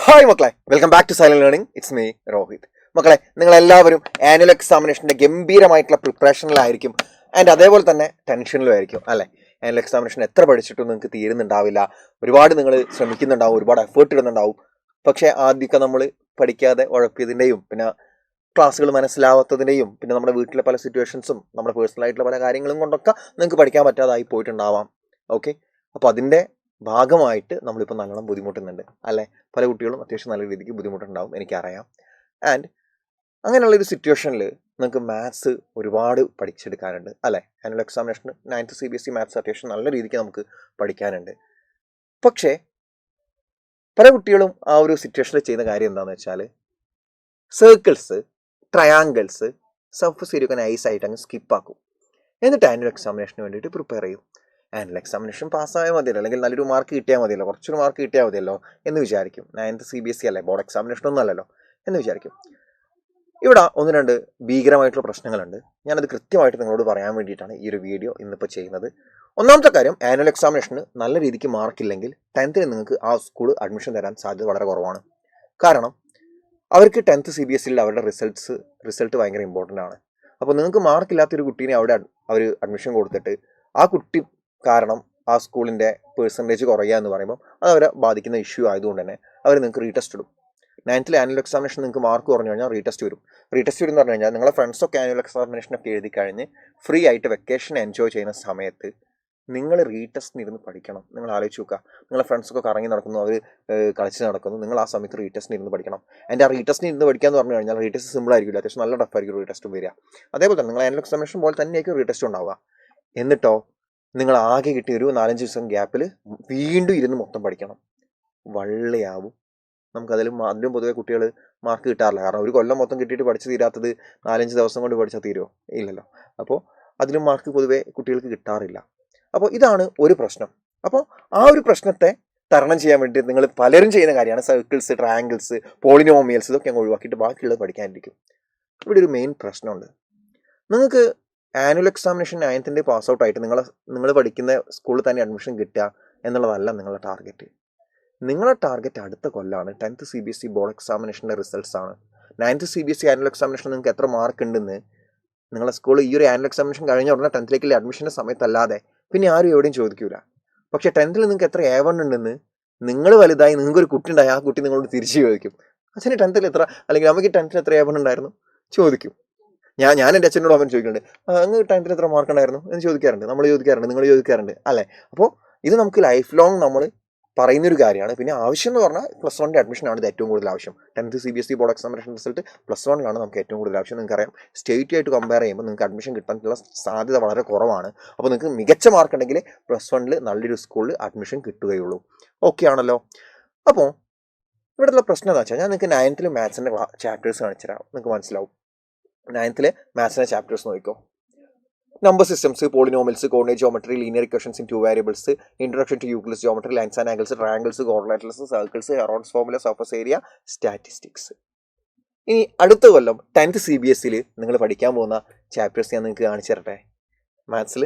Hi മക്കളെ, welcome back to silent learning. It's me Rohit. മക്കളെ, നിങ്ങളെല്ലാവരും ആനുവൽ എക്സാമിനേഷൻ്റെ ഗംഭീരമായിട്ടുള്ള പ്രിപ്പറേഷനിലായിരിക്കും ആൻഡ് അതേപോലെ തന്നെ ടെൻഷനിലും ആയിരിക്കും അല്ലേ. ആനുവൽ എക്സാമിനേഷൻ എത്ര പഠിച്ചിട്ടും നിങ്ങൾക്ക് തീരുന്നുണ്ടാവില്ല. ഒരുപാട് നിങ്ങൾ ശ്രമിക്കുന്നുണ്ടാവും, ഒരുപാട് എഫേർട്ട് ഇടുന്നുണ്ടാവും. പക്ഷേ ആദ്യമൊക്കെ നമ്മൾ പഠിക്കാതെ ഉഴപ്പിയതിൻ്റെയും പിന്നെ ക്ലാസ്സുകൾ മനസ്സിലാവാത്തതിൻ്റെയും പിന്നെ നമ്മുടെ വീട്ടിലെ പല സിറ്റുവേഷൻസും നമ്മുടെ പേഴ്സണലായിട്ടുള്ള പല കാര്യങ്ങളും കൊണ്ടൊക്കെ നിങ്ങൾക്ക് പഠിക്കാൻ പറ്റാതായി പോയിട്ടുണ്ടാവാം. ഓക്കെ, അപ്പോൾ അതിൻ്റെ ഭാഗമായിട്ട് നമ്മളിപ്പോൾ നല്ലോണം ബുദ്ധിമുട്ടുന്നുണ്ട് അല്ലേ. പല കുട്ടികളും അത്യാവശ്യം നല്ല രീതിക്ക് ബുദ്ധിമുട്ടുണ്ടാവും, എനിക്കറിയാം. ആൻഡ് അങ്ങനെയുള്ളൊരു സിറ്റുവേഷനിൽ നിങ്ങൾക്ക് മാത്സ് ഒരുപാട് പഠിച്ചെടുക്കാനുണ്ട് അല്ലേ. ആനുവൽ എക്സാമിനേഷന് 9th CBSE മാത്സ് അത്യാവശ്യം നല്ല രീതിക്ക് നമുക്ക് പഠിക്കാനുണ്ട്. പക്ഷേ പല കുട്ടികളും ആ ഒരു സിറ്റുവേഷനിൽ ചെയ്യുന്ന കാര്യം എന്താണെന്ന് വെച്ചാൽ സർക്കിൾസ്, ട്രയാങ്കിൾസ്, സർഫസ് ഏരിയ നൈസായിട്ട് അങ്ങ് സ്കിപ്പാക്കും. എന്നിട്ട് ആനുവൽ എക്സാമിനേഷന് വേണ്ടിയിട്ട് പ്രിപ്പയർ ചെയ്യും. ആനുവൽ എക്സാമിനേഷൻ പാസ്സായാൽ മതിയല്ലോ, അല്ലെങ്കിൽ നല്ലൊരു മാർക്ക് കിട്ടിയാൽ മതിയല്ലോ, കുറച്ചൊരു മാർക്ക് കിട്ടിയാൽ മതിയല്ലോ എന്ന് വിചാരിക്കും. 9th CBSE അല്ലേ, ബോർഡ് എക്സാമിനേഷൻ ഒന്നും അല്ലല്ലോ എന്ന് വിചാരിക്കും. ഇവിടെ ഒന്ന് രണ്ട് ഭീകരമായിട്ടുള്ള പ്രശ്നങ്ങളുണ്ട്. ഞാനത് കൃത്യമായിട്ട് നിങ്ങളോട് പറയാൻ വേണ്ടിയിട്ടാണ് ഈ ഒരു വീഡിയോ ഇന്നിപ്പോൾ ചെയ്യുന്നത്. ഒന്നാമത്തെ കാര്യം, ആനുവൽ എക്സാമിനേഷന് നല്ല രീതിക്ക് മാർക്കില്ലെങ്കിൽ 10th നിങ്ങൾക്ക് ആ സ്കൂൾ അഡ്മിഷൻ തരാൻ സാധ്യത വളരെ കുറവാണ്. കാരണം അവർക്ക് 10th CBSE അവരുടെ റിസൾട്ട് ഭയങ്കര ഇമ്പോർട്ടൻ്റ് ആണ്. അപ്പോൾ നിങ്ങൾക്ക് മാർക്കില്ലാത്തൊരു കുട്ടീനെ അവിടെ അവർ അഡ്മിഷൻ കൊടുത്തിട്ട് ആ കുട്ടി കാരണം ആ സ്കൂളിൻ്റെ പെർസെൻറ്റേജ് കുറയുക എന്ന് പറയുമ്പോൾ അത് അവരെ ബാധിക്കുന്ന ഇഷ്യൂ ആയതുകൊണ്ട് തന്നെ അവർ നിങ്ങൾക്ക് റീടെസ്റ്റ് ഇടും. 9th ആനുവൽ എക്സാമിനേഷൻ നിങ്ങൾക്ക് മാർക്ക് കുറഞ്ഞു കഴിഞ്ഞാൽ റീടെസ്റ്റ് വരും എന്ന് പറഞ്ഞു കഴിഞ്ഞാൽ നിങ്ങളെ ഫ്രണ്ട്സൊക്കെ ആനുവൽ എക്സാമിനേഷനൊക്കെ എഴുതി കഴിഞ്ഞ് ഫ്രീ ആയിട്ട് വെക്കേഷൻ എൻജോയ് ചെയ്യുന്ന സമയത്ത് നിങ്ങൾ റീടെസ്റ്റിന് ഇരുന്ന് പഠിക്കണം. നിങ്ങൾ ആലോചിച്ച് നോക്കുക, നിങ്ങളെ ഫ്രണ്ട്സൊക്കെ കറങ്ങി നടക്കുന്നു, അവർ കളിച്ച് നടക്കുന്നു, നിങ്ങൾ ആ സമയത്ത് റീടെസ്റ്റിന് ഇരുന്ന് പഠിക്കണം. എൻ്റെ ആ റീടെസ്റ്റിന് ഇരുന്ന് പഠിക്കുക എന്ന് പറഞ്ഞു കഴിഞ്ഞാൽ റീടെസ്റ്റ് സിമ്പിൾ ആയിരിക്കില്ല, അത്യാവശ്യം നല്ല ടഫായിരിക്കും റീടെസ്റ്റും വരിക. അതേപോലെ തന്നെ നിങ്ങൾ ആനുവൽ എക്സാമിനേഷൻ പോലെ തന്നെയായിരിക്കും റീടെസ്റ്റ് ഉണ്ടാവുക. എന്നിട്ടോ നിങ്ങൾ ആകെ കിട്ടിയ ഒരു 4-5 ദിവസം ഗ്യാപ്പിൽ വീണ്ടും ഇരുന്ന് മൊത്തം പഠിക്കണം. വള്ളിയാവും. അതിലും പൊതുവെ കുട്ടികൾ മാർക്ക് കിട്ടാറില്ല. കാരണം ഒരു കൊല്ലം മൊത്തം കിട്ടിയിട്ട് പഠിച്ച് തീരാത്തത് 4-5 ദിവസം കൊണ്ട് പഠിച്ചാൽ തീരുമോ? ഇല്ലല്ലോ. അപ്പോൾ അതിലും മാർക്ക് പൊതുവെ കുട്ടികൾക്ക് കിട്ടാറില്ല. അപ്പോൾ ഇതാണ് ഒരു പ്രശ്നം. അപ്പോൾ ആ ഒരു പ്രശ്നത്തെ തരണം ചെയ്യാൻ വേണ്ടി നിങ്ങൾ പലരും ചെയ്യുന്ന കാര്യമാണ് സർക്കിൾസ്, ട്രയാങ്കിൾസ്, പോളിനോമിയൽസ്, ഇതൊക്കെ അങ്ങ് ഒഴിവാക്കിയിട്ട് ബാക്കിയുള്ളത് പഠിക്കാനിരിക്കും. ഇവിടെ ഒരു മെയിൻ പ്രശ്നമുണ്ട്. നിങ്ങൾക്ക് annual examination 9th pass out ആയിട്ട് നിങ്ങൾ പഠിക്കുന്ന സ്കൂളിൽ തന്നെ അഡ്മിഷൻ കിട്ടുക എന്നുള്ളതല്ല നിങ്ങളുടെ ടാർഗറ്റ്. നിങ്ങളുടെ ടാർഗറ്റ് അടുത്ത കൊല്ലമാണ് 10th CBSE ബോർഡ് എക്സാമിനേഷൻ്റെ റിസൾട്ട്സ് ആണ്. 9th CBSE ആനുവൽ എക്സാമിനേഷൻ നിങ്ങൾക്ക് എത്ര മാർക്ക് ഉണ്ടെന്ന് നിങ്ങളെ സ്കൂളിൽ ഈ ഒരു ആനുവൽ എക്സാമിനേഷൻ കഴിഞ്ഞ ഉടനെ 10th അഡ്മിഷൻ്റെ സമയത്തല്ലാതെ പിന്നെ ആരും എവിടെയും ചോദിക്കൂല. പക്ഷേ 10th നിങ്ങൾക്ക് എത്ര A1 ഉണ്ടെന്ന് നിങ്ങൾ വലുതായി നിങ്ങൾക്കൊരു കുട്ടി ഉണ്ടായി ആ കുട്ടി നിങ്ങളോട് തിരിച്ചു ചോദിക്കും. അച്ഛന് 10th എത്ര, അല്ലെങ്കിൽ നമുക്ക് 10th എത്ര A1 ഉണ്ടായിരുന്നു ചോദിക്കും. ഞാൻ എൻ്റെ അച്ഛനോട് അവൻ ചോദിക്കുന്നുണ്ട്, അങ്ങ് 10th എത്ര മാർക്ക് ഉണ്ടായിരുന്നു എന്ന് ചോദിക്കാറുണ്ട്, നമ്മൾ ചോദിക്കാറുണ്ട്, നിങ്ങൾ ചോദിക്കാറുണ്ട് അല്ലേ. അപ്പോൾ ഇത് നമുക്ക് ലൈഫ് ലോങ് നമ്മൾ പറയുന്നൊരു കാര്യമാണ്. പിന്നെ ആവശ്യം എന്ന് പറഞ്ഞാൽ +1 അഡ്മിഷനാണ് ഇത് ഏറ്റവും കൂടുതൽ ആവശ്യം. 10th CBSE board examination result +1 നമുക്ക് ഏറ്റവും കൂടുതൽ ആവശ്യം. നിങ്ങൾക്കറിയാം, സ്റ്റേറ്റുമായിട്ട് കമ്പയർ ചെയ്യുമ്പോൾ നിങ്ങൾക്ക് അഡ്മിഷൻ കിട്ടാനുള്ള സാധ്യത വളരെ കുറവാണ്. അപ്പോൾ നിങ്ങൾക്ക് മികച്ച മാർക്ക് ഉണ്ടെങ്കിൽ +1 നല്ലൊരു സ്കൂളിൽ അഡ്മിഷൻ കിട്ടുകയുള്ളൂ. ഓക്കെ ആണല്ലോ. അപ്പോൾ ഇവിടെയുള്ള പ്രശ്നം എന്താ വെച്ചാൽ, ഞാൻ നിങ്ങൾക്ക് 9th മാത്സിൻ്റെ ചാപ്റ്റേഴ്സ് കാണിച്ചു തരാം, നിങ്ങൾക്ക് മനസ്സിലാവും. 9th മാത്സിൻ്റെ ചാപ്റ്റേഴ്സ് നോക്കിക്കോ. Number systems, polynomials, coordinate geometry, linear equations in 2 variables, introduction to Euclid's geometry, lines and angles, triangles, quadrilaterals, circles, Heron's formula, surface area, statistics. ഇനി അടുത്ത കൊല്ലം 10th CBSE നിങ്ങൾ പഠിക്കാൻ പോകുന്ന ചാപ്റ്റേഴ്സ് ഞാൻ നിങ്ങൾക്ക് കാണിച്ചു തരട്ടെ. മാത്സിൽ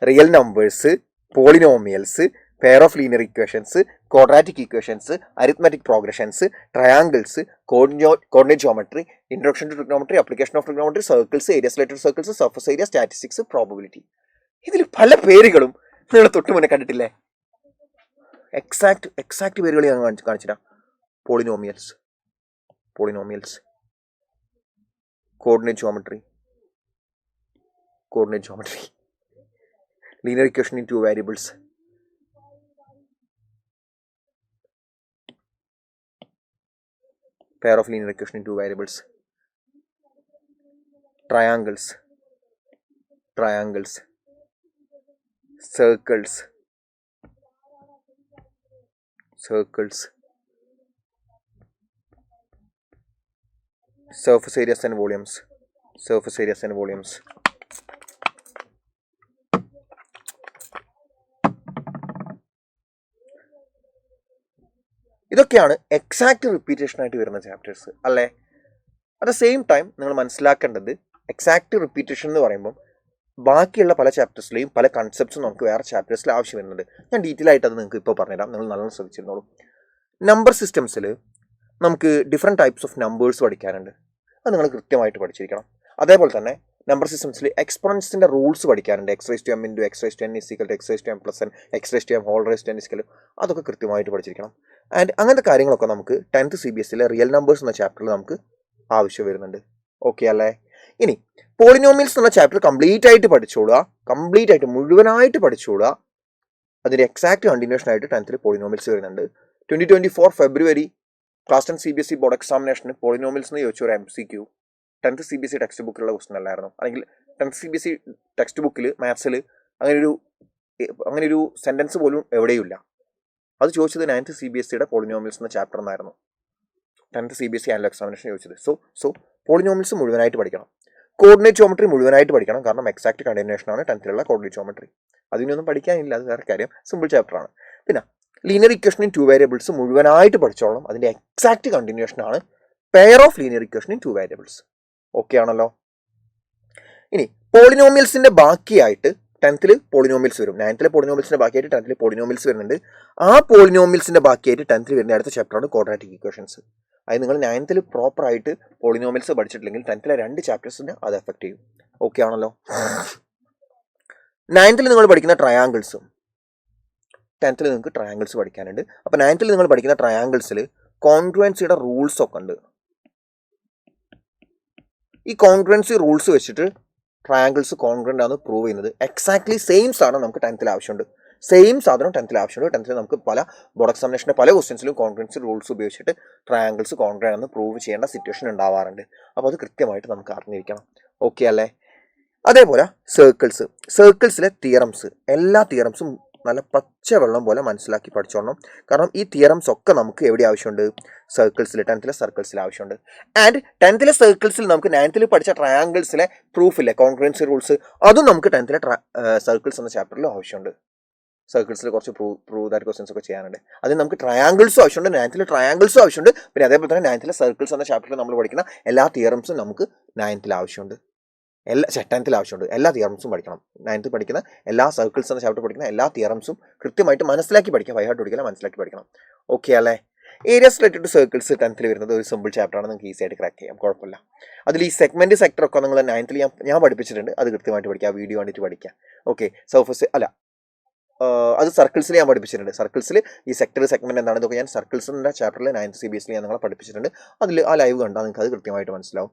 real numbers, polynomials, pair of linear equations, quadratic equations, arithmetic progressions, triangles, coordinate geometry, introduction to trigonometry, application of trigonometry, circles, areas related circles, surface area, statistics, probability. ഇതിൽ പല പേരുകളും നിങ്ങൾ തൊട്ട് മുന്നേ കണ്ടിട്ടില്ലേ? എക്സാക്ട് പേരുകൾ ഞാൻ കാണിച്ചിട്ടാ. Polynomials, coordinate geometry, linear equation in 2 variables, pair of linear equation in 2 variables, triangles, circles, surface areas and volumes. ഇതൊക്കെയാണ് എക്സാക്ട് റിപ്പീറ്റേഷൻ ആയിട്ട് വരുന്ന ചാപ്റ്റേഴ്സ് അല്ലേ. അറ്റ് ദ സെയിം ടൈം നിങ്ങൾ മനസ്സിലാക്കേണ്ടത്, എക്സാക്ട് റിപ്പീറ്റേഷൻ എന്ന് പറയുമ്പം ബാക്കിയുള്ള പല ചാപ്റ്റേഴ്സിലെയും പല കൺസെപ്റ്റ്സും നമുക്ക് വേറെ ചാപ്റ്റേഴ്സിൽ ആവശ്യം വരുന്നുണ്ട്. ഞാൻ ഡീറ്റെയിൽ ആയിട്ട് അത് നിങ്ങൾക്ക് ഇപ്പോൾ പറഞ്ഞുതരാം, നിങ്ങൾ നല്ലോണം ശ്രദ്ധിച്ചിരുന്നോളൂ. നമ്പർ സിസ്റ്റംസിൽ നമുക്ക് ഡിഫറെൻറ്റ് ടൈപ്സ് ഓഫ് നമ്പേഴ്സ് പഠിക്കാനുണ്ട്. അത് നിങ്ങൾ കൃത്യമായിട്ട് പഠിച്ചിരിക്കണം. അതേപോലെ തന്നെ നമ്പർ സിസ്റ്റംസിൽ എക്സ്പോണൻസിൻ്റെ റൂൾസ് പഠിക്കാനുണ്ട്. X raise to m into x raise to n is equal to x raise to m plus n, x raise to m whole raise to n is equal, അതൊക്കെ കൃത്യമായിട്ട് പഠിച്ചിരിക്കണം. ആൻഡ് അങ്ങനത്തെ കാര്യങ്ങളൊക്കെ നമുക്ക് 10th CBSE റിയൽ നമ്പേഴ്സ് എന്ന ചാപ്റ്ററിൽ നമുക്ക് ആവശ്യം വരുന്നുണ്ട്. ഓക്കെ അല്ലേ? ഇനി പോളിനോമിയൽസ് എന്ന ചാപ്റ്റർ കംപ്ലീറ്റ് ആയിട്ട് പഠിച്ചോളുക, കംപ്ലീറ്റ് ആയിട്ട് മുഴുവനായിട്ട് പഠിച്ചോളുക. അതിൻ്റെ എക്സാക്ട് കണ്ടിന്യൂഷൻ ആയിട്ട് 10th പോളിനോമിയൽസ് വരുന്നുണ്ട്. 2024 ഫെബ്രുവരി ക്ലാസ് 10 CBSE ബോർഡ് എക്സാമിനേഷന് പോളിനോമിയൽസ് എന്ന് ചോദിച്ച ഒരു MCQ 10th CBSE ടെക്സ്റ്റ് ബുക്കിലുള്ള ക്വസ്റ്റൻ അല്ലായിരുന്നു. അല്ലെങ്കിൽ 10th CBSE ടെക്സ്റ്റ് ബുക്കിൽ മാത്സിൽ അങ്ങനെയൊരു സെൻറ്റൻസ് പോലും എവിടെയുമില്ല. അത് ചോദിച്ചത് 9th CBSE പോളിനോമിയൽസ് എന്ന ചാപ്റ്റർ എന്നായിരുന്നു 10th CBSE ആനുവൽ എക്സാമിനേഷൻ ചോദിച്ചത്. സോ പോളിനോമിയൽസ് മുഴുവനായിട്ട് പഠിക്കണം. കോർഡിനേറ്റ് ജോമെട്രി മുഴുവനായിട്ട് പഠിക്കണം. കാരണം എക്സാക്ട് കണ്ടിന്യൂഷനാണ് 10th കോർഡിനേറ്റ് ജോമെട്രി. അതിനൊന്നും പഠിക്കാനില്ല, അത് വേറെ കാര്യം, സിമ്പിൾ ചാപ്റ്ററാണ്. പിന്നെ ലീനിയർ ഇക്വേഷൻ ഇൻ 2 വേരിയബിൾസ് മുഴുവനായിട്ട് പഠിച്ചോളണം. അതിൻ്റെ എക്സാക്ട് കണ്ടിന്യൂഷനാണ് pair of linear equation in 2 variables. Okay ആണല്ലോ? ഇനി പോളിനോമിയൽസിൻ്റെ ബാക്കിയായിട്ട് 10th പോളിനോമിയൽസ് വരും. 9th പോളിനോമിയൽസിൻ്റെ ബാക്കിയായിട്ട് 10th പോളിനോമിയൽസ് വരുന്നുണ്ട്. ആ പോളിനോമിയൽസിൻ്റെ ബാക്കിയായിട്ട് 10th വരുന്ന അടുത്ത ചാപ്റ്ററാണ് ക്വാഡ്രാറ്റിക് ഇക്വേഷൻസ്. അത് നിങ്ങൾ 9th പ്രോപ്പറായിട്ട് പോളിനോമിയൽസ് പഠിച്ചിട്ടില്ലെങ്കിൽ 10th 2 ചാപ്റ്റേഴ്സിന് അത് എഫക്റ്റ് ചെയ്യും. ഓക്കെ ആണല്ലോ? 9th നിങ്ങൾ പഠിക്കുന്ന ട്രയാങ്കിൾസും 10th നിങ്ങൾക്ക് ട്രയാങ്കിൾസ് പഠിക്കാനുണ്ട്. അപ്പോൾ 9th നിങ്ങൾ പഠിക്കുന്ന ട്രയാങ്കിൾസിൽ കോൺഗ്രുവൻസിയുടെ റൂൾസ് ഒക്കെ ഉണ്ട്. ഈ കോൺഗ്രുവൻസി റൂൾസ് വെച്ചിട്ട് ട്രയാങ്കിൾസ് കോൺഗ്രൻ്റ് ആണ് പ്രൂവ് ചെയ്യുന്നത്. എക്സാക്ട്ലി സെയിം സാധനം നമുക്ക് 10th ആവശ്യമുണ്ട്. സെയിം സാധനം 10th ആവശ്യമുണ്ട്. 10th നമുക്ക് പല ബോർഡ് എക്സാമിനേഷൻ്റെ പല ക്വസ്റ്റ്യൻസിലും കോൺഗ്രൻസി റൂൾസ് ഉപയോഗിച്ചിട്ട് ട്രയാങ്കിൾസ് കോൺഗ്രൻ്റ് ആണെന്ന് പ്രൂവ് ചെയ്യേണ്ട സിറ്റുവേഷൻ ഉണ്ടാവാറുണ്ട്. അപ്പോൾ അത് കൃത്യമായിട്ട് നമുക്ക് അറിഞ്ഞിരിക്കണം. ഓക്കെ അല്ലേ? അതേപോലെ സർക്കിൾസിലെ തിയറംസ്, എല്ലാ തിയറംസും നല്ല പച്ചവെള്ളം പോലെ മനസ്സിലാക്കി പഠിച്ചോളണം. കാരണം ഈ തിയറംസ് ഒക്കെ നമുക്ക് എവിടെ ആവശ്യമുണ്ട്? സർക്കിൾസിൽ, 10th സർക്കിൾസിൽ ആവശ്യമുണ്ട്. ആൻഡ് 10th സർക്കിൾസിൽ നമുക്ക് 9th പഠിച്ച ട്രയാങ്കിൾസിലെ പ്രൂഫില്ലേ, കോൺഗ്രൻസി റൂൾസ്, അതും നമുക്ക് 10th സർക്കിൾസ് എന്ന ചാപ്റ്ററിൽ ആവശ്യമുണ്ട്. സർക്കിൾസിൽ കുറച്ച് പ്രൂവ് ദാറ്റ് ക്വസ്റ്റൻസ് ഒക്കെ ചെയ്യാനുണ്ട്. അതിന് നമുക്ക് ട്രയാങ്കിൾസും ആവശ്യമുണ്ട്, 9th ട്രയാങ്കിൾസും ആവശ്യമുണ്ട്. പിന്നെ അതേപോലെ തന്നെ 9th സർക്കിൾസ് എന്ന ചാപ്റ്ററിൽ നമ്മൾ പഠിക്കുന്ന എല്ലാ തിയറംസും നമുക്ക് 9th ആവശ്യമുണ്ട്. 10th ആവശ്യമുണ്ട്. എല്ലാ തിയറംസും പഠിക്കണം. 9th പഠിക്കുന്ന എല്ലാ സർക്കിൾസ് എന്ന ചാപ്റ്റർ പഠിക്കുന്ന എല്ലാ തിയറംസും കൃത്യമായിട്ട് മനസ്സിലാക്കി പഠിക്കാം. ബൈ ഹാർട്ട് പഠിക്കില്ല, മനസ്സിലാക്കി പഠിക്കണം. ഓക്കെ അല്ലേ? Areas related to circles 10th വരുന്നത് ഒരു സിമ്പിൾ ചാപ്റ്ററാണ്. നിങ്ങൾക്ക് ഈസി ആയിട്ട് ക്രാക്ക് ചെയ്യാം, കുഴപ്പമില്ല. അതിൽ ഈ സെഗ്മെന്റ് സെക്ടർ ഒക്കെ നിങ്ങൾ 9th ഞാൻ പഠിപ്പിച്ചിട്ടുണ്ട്. അത് കൃത്യമായിട്ട് പഠിക്കുക, വീഡിയോ കണ്ടിട്ട് പഠിക്കുക. ഓക്കെ, സർഫസ് അല്ല, അത് സർക്കിൾസിൽ ഞാൻ പഠിപ്പിച്ചിട്ടുണ്ട്. സർക്കിൾസിൽ ഈ സെക്ടർ സെഗ്മെന്റ് എന്താണ് ഇതൊക്കെ ഞാൻ സർക്കിൾസിൻ്റെ ചാപ്റ്ററിൽ 9th CBSE ഞാൻ നിങ്ങളെ പഠിപ്പിച്ചിട്ടുണ്ട്. അതിൽ ആ ലൈവ് കണ്ടാൽ നിങ്ങൾക്ക് അത് കൃത്യമായിട്ട് മനസ്സിലാവും.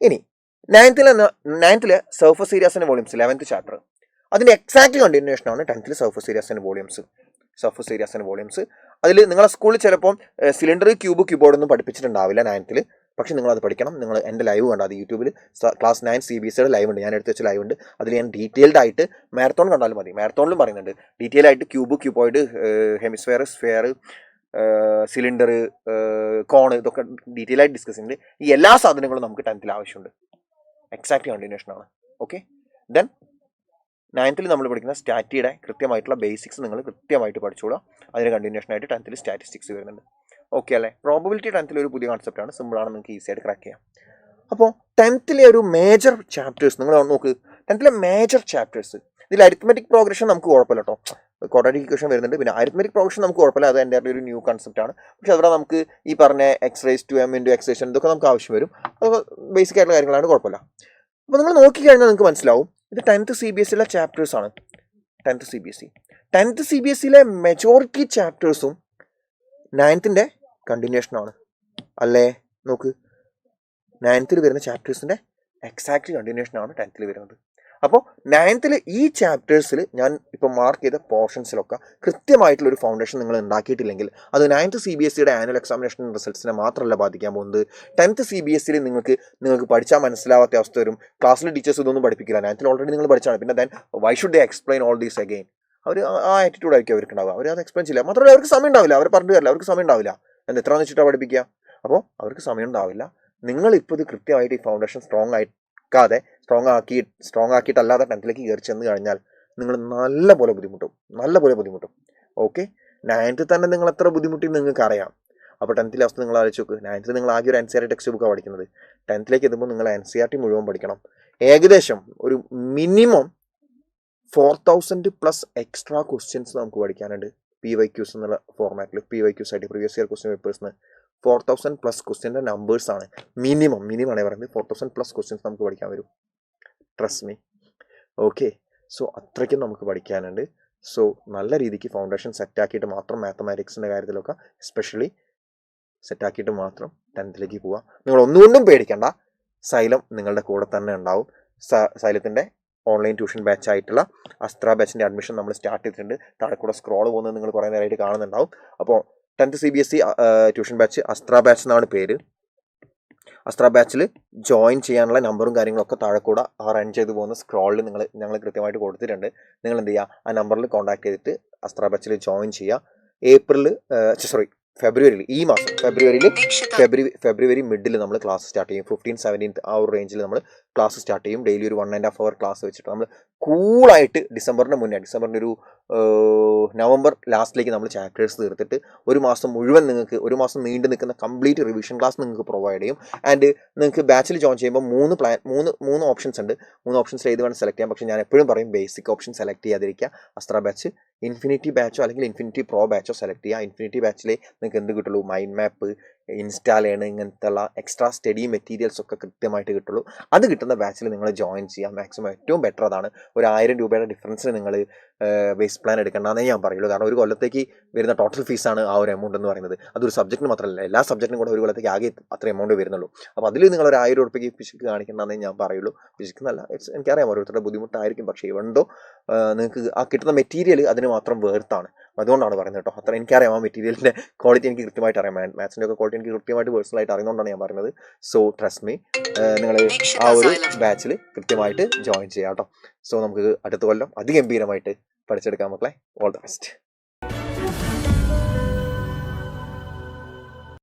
ഇനി 9th സർഫസ് ഏരിയാസിൻ്റെ വോളിയൂംസ് 11th ചാപ്റ്റർ, അതിൻ്റെ എക്സാക്ട് കണ്ടിന്യൂഷനാണ് 10th സർഫസ് ഏരിയാസിൻ്റെ വോളിയൂംസ്. അതിൽ നിങ്ങളെ സ്കൂളിൽ ചിലപ്പോൾ സിലിണ്ടർ, ക്യൂബോർഡ് ഒന്നും പഠിപ്പിച്ചിട്ടുണ്ടാവില്ല 9th. പക്ഷേ നിങ്ങളത് പഠിക്കണം. നിങ്ങൾ എൻ്റെ ലൈവ് കണ്ടാൽ അത് യൂട്യൂബിൽ ക്ലാസ് 9 CBSE ലൈവ് ഉണ്ട്, ഞാൻ എടുത്ത് വെച്ച ലൈവ് ഉണ്ട്. അതിൽ ഞാൻ ഡീറ്റെയിൽഡ് ആയിട്ട് മാരത്തോൺ കണ്ടാലും മതി, മാരത്തോണിലും പറയുന്നുണ്ട് ഡീറ്റെയിൽ ആയിട്ട് cuboid, hemisphere, sphere, cylinder, cone, ഇതൊക്കെ ഡീറ്റെയിൽ ആയിട്ട് ഡിസ്കസ് ചെയ്യുന്നുണ്ട്. ഈ എല്ലാ സാധനങ്ങളും നമുക്ക് 10th ആവശ്യമുണ്ട്. എക്സാക്ട് കണ്ടിന്യൂഷനാണ്. ഓക്കെ, ദെൻ 9th നമ്മൾ പഠിക്കുന്ന സ്റ്റാറ്റിയുടെ കൃത്യമായിട്ടുള്ള ബേസിക്സ് നിങ്ങൾ കൃത്യമായിട്ട് പഠിച്ചോളാം. അതിന് കണ്ടിന്യൂഷനായിട്ട് 10th സ്റ്റാറ്റിസ്റ്റിക്സ് വരുന്നുണ്ട്. ഓക്കെ അല്ലേ? പ്രോബബിലിറ്റി 10th ഒരു പുതിയ കോൺസെപ്റ്റാണ്, സിമ്പിളാണ്, നിങ്ങൾക്ക് ഈസി ആയിട്ട് ക്രാക്ക് ചെയ്യാം. അപ്പോൾ 10th ഒരു മേജർ ചാപ്റ്റേഴ്സ് നിങ്ങൾ നോക്ക്. 10th മേജർ ചാപ്റ്റേഴ്സ്, ഇതിൽ അരിത്മെറ്റിക് പ്രോഗ്രഷൻ നമുക്ക് കുഴപ്പമില്ല കേട്ടോ, ക്വാഡ്രാറ്റിക് ഇക്വേഷൻ വരുന്നുണ്ട്. പിന്നെ അരിത്മെറ്റിക് പ്രോഗ്രഷൻ നമുക്ക് കുഴപ്പമില്ല, അത് എൻ്റെ ഒരു ന്യൂ കൺസെപ്റ്റാണ്. പക്ഷേ അവിടെ നമുക്ക് ഈ പറഞ്ഞ x raise to m into x raise ഇതൊക്കെ നമുക്ക് ആവശ്യം വരും. അത് ബേസിക് ആയിട്ടുള്ള കാര്യങ്ങളാണ്, കുഴപ്പമില്ല. അപ്പോൾ നിങ്ങൾ നോക്കിക്കഴിഞ്ഞാൽ നിങ്ങൾക്ക് മനസ്സിലാവും ഇത് 10th CBSE ചാപ്റ്റേഴ്സാണ്. 10th CBSE മെജോറിറ്റി ചാപ്റ്റേഴ്സും 9th കണ്ടിന്യൂഷനാണ് അല്ലേ? നോക്ക്, 9th വരുന്ന ചാപ്റ്റേഴ്സിൻ്റെ എക്സാക്ട് കണ്ടിന്യൂഷനാണ് 10th വരുന്നത്. അപ്പോൾ 9th ഈ ചാപ്റ്റേഴ്സിൽ ഞാൻ ഇപ്പോൾ മാർക്ക് ചെയ്ത പോർഷൻസിലൊക്കെ കൃത്യമായിട്ടുള്ളൊരു ഫൗണ്ടേഷൻ നിങ്ങൾ ഉണ്ടാക്കിയിട്ടില്ലെങ്കിൽ അത് 9th CBSE ആനുവൽ എക്സാമിനേഷൻ റിസൾട്ട്സിനെ മാത്രമല്ല ബാധിക്കാൻ പോകുന്നത്. 10th CBSE നിങ്ങൾക്ക് പഠിച്ചാൽ മനസ്സിലാവാത്ത അവസ്ഥ വരും. ക്ലാസ്സിൽ ടീച്ചേഴ്സ് ഇതൊന്നും പഠിപ്പിക്കില്ല. 9th ഓൾറെഡി നിങ്ങൾ പഠിച്ചാണ്. പിന്നെ then why should they explain all these again? അവർ ആ ആറ്റിറ്റ്യൂഡ് ആയിരിക്കും അവർക്ക് ഉണ്ടാവുക. അവർ അത് എക്സ്പ്ലെയിൻ ചെയ്യില്ല. മാത്രമല്ല അവർക്ക് സമയം ഉണ്ടാവില്ല. അവർ പറഞ്ഞു തരില്ല, അവർക്ക് സമയം ഉണ്ടാവില്ല. എത്രയാണെന്ന് വെച്ചിട്ടാണ് പഠിപ്പിക്കുക? അപ്പോൾ അവർക്ക് സമയം ഉണ്ടാവില്ല. നിങ്ങളിപ്പോൾ ഇത് കൃത്യമായിട്ട് ഈ ഫൗണ്ടേഷൻ സ്ട്രോങ് ആക്കിയിട്ടല്ലാതെ 10th കയറി ചെന്ന് കഴിഞ്ഞാൽ നിങ്ങൾ നല്ല പോലെ ബുദ്ധിമുട്ടും. ഓക്കെ, 9th തന്നെ നിങ്ങൾ എത്ര ബുദ്ധിമുട്ടി നിങ്ങൾക്ക് അറിയാം. അപ്പോൾ 10th അവസ്ഥ നിങ്ങൾ ആലോചിച്ച് നോക്ക്. 9th നിങ്ങൾ ആകെ ഒരു NCERT ടെക്സ്റ്റ് ബുക്കാണ് പഠിക്കുന്നത്. 10th എത്തുമ്പോൾ നിങ്ങൾ NCERT മുഴുവൻ പഠിക്കണം. ഏകദേശം ഒരു മിനിമം 4000+ എക്സ്ട്രാ ക്വസ്റ്റ്യൻസ് നമുക്ക് പഠിക്കാനുണ്ട് PYQs എന്നുള്ള ഫോർമാറ്റിൽ PYQs ആയിട്ട് പ്രീവിയസ് ഇയർ ക്വസ്റ്റ്യൻ പേപ്പേഴ്സിന് 4000+ ക്വസ്റ്റ്യൻ്റെ നമ്പേഴ്സാണ് മിനിമം ആണ് പറയുന്നത്. 4000+ ക്വസ്റ്റ്യൻസ് നമുക്ക് പഠിക്കാൻ വരും. Trust me. ഓക്കെ, സോ അത്രയ്ക്കും നമുക്ക് പഠിക്കാനുണ്ട്. സോ നല്ല രീതിക്ക് ഫൗണ്ടേഷൻ സെറ്റാക്കിയിട്ട് മാത്രം മാത്തമാറ്റിക്സിൻ്റെ കാര്യത്തിലൊക്കെ എസ്പെഷ്യലി സെറ്റാക്കിയിട്ട് മാത്രം 10th പോവുക. നിങ്ങൾ ഒന്നുകൊണ്ടും പേടിക്കേണ്ട, സൈലം നിങ്ങളുടെ കൂടെ തന്നെ ഉണ്ടാവും. സൈലത്തിൻ്റെ ഓൺലൈൻ ട്യൂഷൻ ബാച്ച് ആയിട്ടുള്ള അസ്ത്ര ബാച്ചിൻ്റെ അഡ്മിഷൻ നമ്മൾ സ്റ്റാർട്ട് ചെയ്തിട്ടുണ്ട്. താഴെ കൂടെ സ്ക്രോൾ പോകുന്നത് നിങ്ങൾ കുറേ നേരമായിട്ട് കാണുന്നുണ്ടാവും. അപ്പോൾ 10th CBSE ട്യൂഷൻ ബാച്ച് അസ്ത്ര ബാച്ച് എന്നാണ് പേര്. അസ്ത്ര ബാച്ചിൽ ജോയിൻ ചെയ്യാനുള്ള നമ്പറും കാര്യങ്ങളൊക്കെ താഴെ കൂടെ റൺ ചെയ്ത് പോകുന്ന സ്ക്രോളിൽ ഞങ്ങൾ കൃത്യമായിട്ട് കൊടുത്തിട്ടുണ്ട്. നിങ്ങൾ എന്ത് ചെയ്യുക, ആ നമ്പറിൽ കോൺടാക്ട് ചെയ്തിട്ട് അസ്ത്ര ബാച്ചിൽ ജോയിൻ ചെയ്യുക. ഫെബ്രുവരിയിൽ, ഈ മാസം ഫെബ്രുവരി മിഡിൽ നമ്മൾ ക്ലാസ് സ്റ്റാർട്ട് ചെയ്യും. 15-17 ആ ഒരു റേഞ്ചിൽ നമ്മൾ ക്ലാസ് സ്റ്റാർട്ട് ചെയ്യും. ഡെയിലി ഒരു 1.5 hour ക്ലാസ് വെച്ചിട്ട് നമ്മൾ കൂളായിട്ട് ഡിസംബറിൻ്റെ ഒരു നവംബർ ലാസ്റ്റിലേക്ക് നമ്മൾ ചാപ്റ്റേഴ്സ് തീർത്തിട്ട് ഒരു മാസം നീണ്ടു നിൽക്കുന്ന കംപ്ലീറ്റ് റിവിഷൻ ക്ലാസ് നിങ്ങൾക്ക് പ്രൊവൈഡ് ചെയ്യും. ആൻഡ് നിങ്ങൾക്ക് ബാച്ചിൽ ജോയിൻ ചെയ്യുമ്പോൾ മൂന്ന് ഓപ്ഷൻസ് ഉണ്ട്. 3 ഓപ്ഷൻസിൽ ഏത് വേണം സെലക്ട് ചെയ്യാം. പക്ഷേ ഞാൻ എപ്പോഴും പറയും ബേസിക് ഓപ്ഷൻ സെലക്ട് ചെയ്യാതിരിക്കുക. അസ്ത്ര ബാച്ച് ഇൻഫിനിറ്റി ബാച്ചോ അല്ലെങ്കിൽ ഇൻഫിനിറ്റി പ്രോ ബാച്ചോ സെലക്ട് ചെയ്യുക. ഇൻഫിനിറ്റി ബാച്ചിൽ നിങ്ങൾക്ക് എന്ത് കിട്ടുള്ളൂ, മൈൻഡ് മാപ്പ്, ഇൻസ്റ്റാൾ ചെയ്യണം, ഇങ്ങനത്തെ ഉള്ള എക്സ്ട്രാ സ്റ്റഡി മെറ്റീരിയൽസ് ഒക്കെ കൃത്യമായിട്ട് കിട്ടുള്ളൂ. അത് കിട്ടുന്ന ബാച്ചിൽ നിങ്ങൾ ജോയിൻ ചെയ്യുക. മാക്സിമം ഏറ്റവും ബെറ്റർ അതാണ്. ഒരു 1000 രൂപയുടെ ഡിഫറൻസിന് നിങ്ങൾ ബേസ് പ്ലാൻ എടുക്കേണ്ടതെന്നേ ഞാൻ പറയുള്ളൂ. കാരണം ഒരു കൊല്ലത്തേക്ക് വരുന്ന ടോട്ടൽ ഫീസാണ് ആ ഒരു എമൗണ്ട് എന്ന് പറയുന്നത്. അതൊരു സബ്ജക്റ്റിന് മാത്രമല്ല, എല്ലാ സബ്ജക്റ്റിനും കൂടെ ഒരു കൊല്ലത്തേക്ക് ആകെ അത്ര എമൗണ്ട് വരുന്നുള്ളൂ. അപ്പോൾ അതിൽ നിങ്ങൾ ഒരു 1000 രൂപയ്ക്ക് ഫിസിക്ക് കാണിക്കേണ്ടതെന്നേ ഞാൻ പറയുള്ളൂ. ഫിസിക്ക് എന്നല്ല, എനിക്കറിയാം ഓരോരുത്തരുടെ ബുദ്ധിമുട്ടായിരിക്കും. പക്ഷേ ഇവണ്ടോ നിങ്ങൾക്ക് ആ കിട്ടുന്ന മെറ്റീരിയൽ അതിന് മാത്രം വേർത്താണ്. അതുകൊണ്ടാണ് പറയുന്നത് കേട്ടോ. അത്ര എനിക്കറിയാം, ആ മെറ്റീരിയലിൻ്റെ ക്വാളിറ്റി എനിക്ക് കൃത്യമായിട്ട് അറിയാം. മാത്സിൻ്റെ ഒക്കെ ക്വാളിറ്റി എനിക്ക് കൃത്യമായിട്ട് പേഴ്സണലായിട്ട് അറിയുന്നതുകൊണ്ടാണ് ഞാൻ പറയുന്നത്. സോ ട്രസ്റ്റ് മീ, നിങ്ങൾ ആ ഒരു ബാച്ചിൽ കൃത്യമായിട്ട് ജോയിൻ ചെയ്യാം കേട്ടോ. സോ നമുക്ക് അടുത്ത കൊല്ലം അതിഗംഭീരമായിട്ട് പഠിച്ചെടുക്കാം മക്കളെ. All the best.